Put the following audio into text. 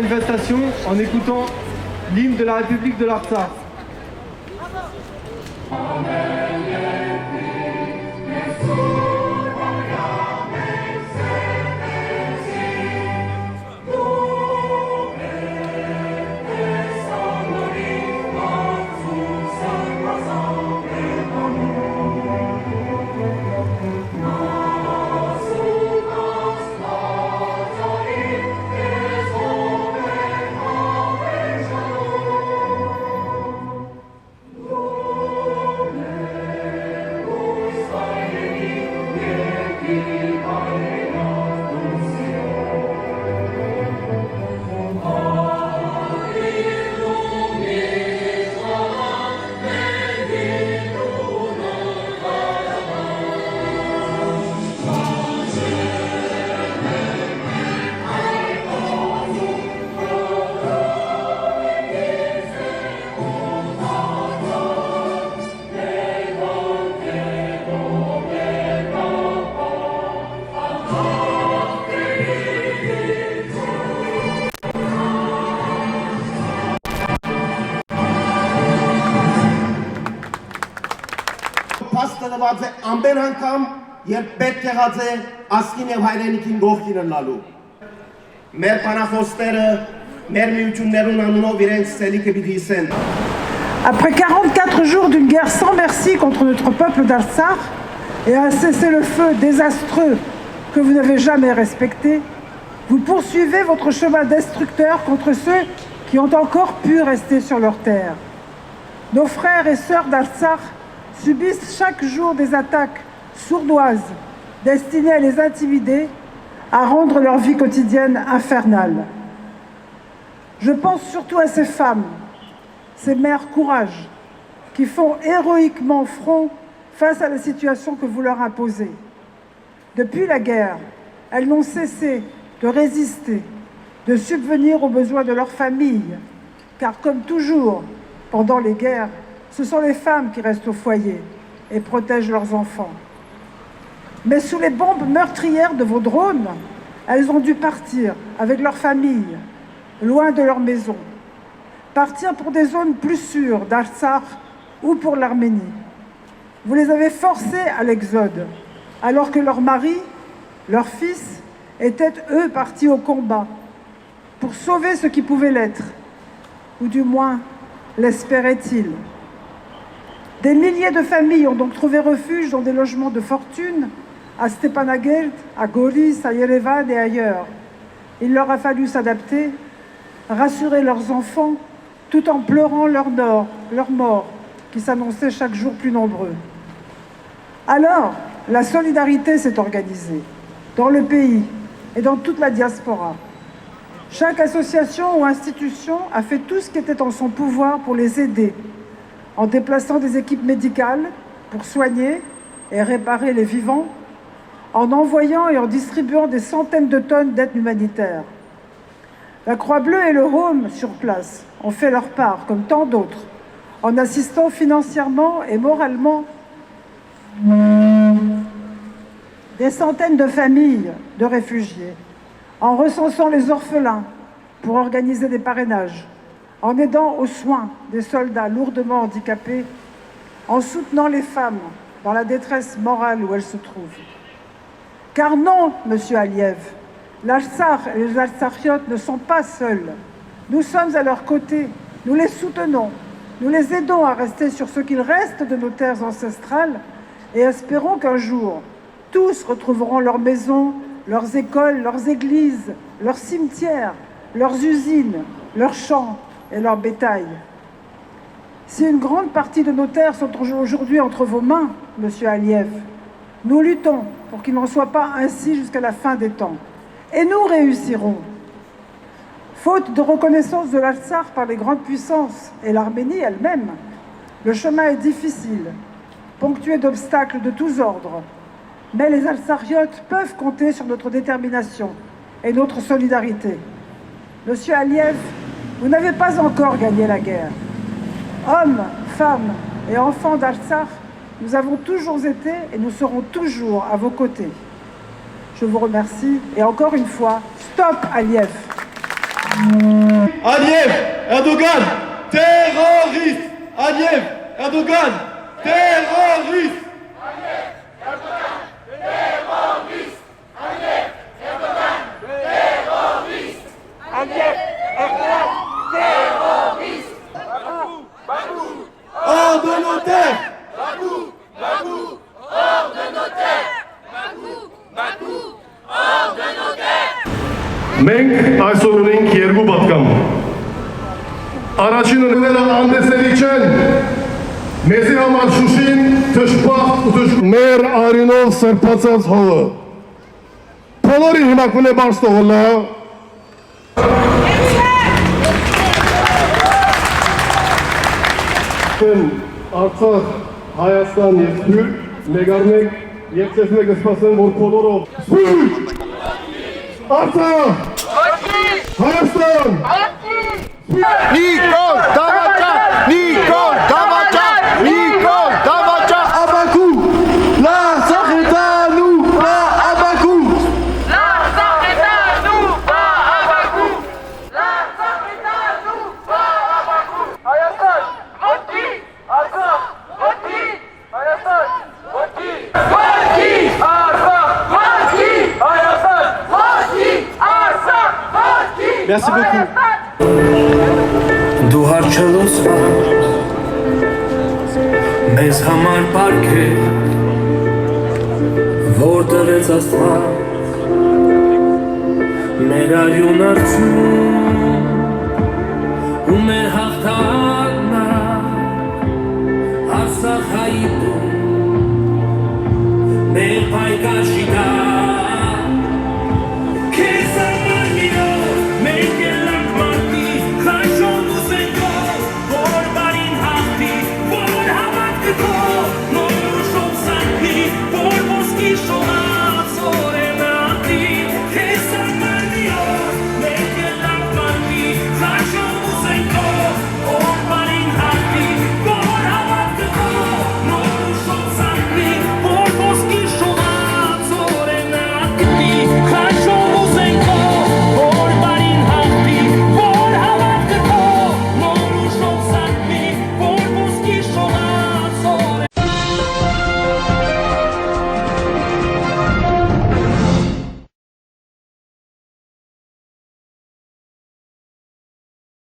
manifestation en écoutant l'hymne de la République de l'Artsakh. Պաստատված է ամբեր անգամ, երբ պետք եղած է ասկին և հայրենիքին գողքին լալու։ Մեր պանախոստերը, մեր միություններուն անունով իրենց սելիքը պիտի իսեն։ Après 44 jours d'une guerre sans merci contre notre peuple d'Artsakh et un cessez-le-feu désastreux que vous n'avez jamais respecté, vous poursuivez votre chemin destructeur contre ceux qui ont encore pu rester sur leur terre. Nos frères et sœurs d'Artsakh subissent chaque jour des attaques sournoises destinées à les intimider, à rendre leur vie quotidienne infernale. Je pense surtout à ces femmes, ces mères courage, qui font héroïquement front face à la situation que vous leur imposez. Depuis la guerre, elles n'ont cessé de résister, de subvenir aux besoins de leur famille, car comme toujours, pendant les guerres, ce sont les femmes qui restent au foyer et protègent leurs enfants. Mais sous les bombes meurtrières de vos drones, elles ont dû partir avec leur famille, loin de leur maison. Partir pour des zones plus sûres d'Artsakh ou pour l'Arménie. Vous les avez forcées à l'exode, alors que leurs maris, leurs fils, étaient eux partis au combat pour sauver ce qui pouvait l'être, ou du moins l'espéraient-ils. Des milliers de familles ont donc trouvé refuge dans des logements de fortune à Stepanakert, à Goris, à Yerevan et ailleurs. Il leur a fallu s'adapter, rassurer leurs enfants, tout en pleurant leur mort, qui s'annonçait chaque jour plus nombreux. Alors, la solidarité s'est organisée, dans le pays et dans toute la diaspora. Chaque association ou institution a fait tout ce qui était en son pouvoir pour les aider, en déplaçant des équipes médicales pour soigner et réparer les vivants, en envoyant et en distribuant des centaines de tonnes d'aide humanitaire. La Croix-Bleue et le Home sur place ont fait leur part, comme tant d'autres, en assistant financièrement et moralement des centaines de familles de réfugiés, en recensant les orphelins pour organiser des parrainages, en aidant aux soins des soldats lourdement handicapés, en soutenant les femmes dans la détresse morale où elles se trouvent. Car non, Monsieur Aliyev, l'Artsakh et les Artsakhiyotes ne sont pas seuls. Nous sommes à leur côté, nous les soutenons, nous les aidons à rester sur ce qu'il reste de nos terres ancestrales et espérons qu'un jour, tous retrouveront leurs maisons, leurs écoles, leurs églises, leurs cimetières, leurs usines, leurs champs et leur bétail. Si une grande partie de nos terres sont aujourd'hui entre vos mains, Monsieur Aliyev, nous luttons pour qu'il n'en soit pas ainsi jusqu'à la fin des temps. Et nous réussirons. Faute de reconnaissance de l'Artsakh par les grandes puissances et l'Arménie elle-même, le chemin est difficile, ponctué d'obstacles de tous ordres. Mais les Artsakhiyotes peuvent compter sur notre détermination et notre solidarité. Monsieur Aliyev, vous n'avez pas encore gagné la guerre. Hommes, femmes et enfants d'Artsakh, nous avons toujours été et nous serons toujours à vos côtés. Je vous remercie et encore une fois, stop Aliyev! Aliyev, Erdogan, terroriste. Aliyev, Erdogan, terroriste. Hors de nos terres. Մենք այսօր ունենք երկու պատկամ։ Առաջինը նվելը անդեսերիչեն, մեզի համար շուշին թշպախ ու մեր արինով սրպացած հողը։ Բոլորի հիմակուն է բարս տողոլա։ Արցախ, Հայաստան և Թուրք, մեգարնեք և ծեսնեք սպասեն, որ բոլորով սպույր, Արցախ, Հայաստան, Նիկոլ Դավաճան, Նիկոլ Դավաճան, Նիկոլ Դավաճան, Abakou, l'Artsakh est à nous, pas Abakou. L'Artsakh est à nous, pas Abakou. L'Artsakh est à nous, pas Abakou. Hayassan, Voti, Artsakh, Voti, Hayassan, Voti. Voti, Artsakh, Voti, Hayassan, Voti, Artsakh, Voti. Merci beaucoup. Դու հարչելոսվա մեզ համար պարք է որ դրեց աստված մեր արյուն արցում ու մեր հաղթանա Արցախ հայի տուն մեր պայքար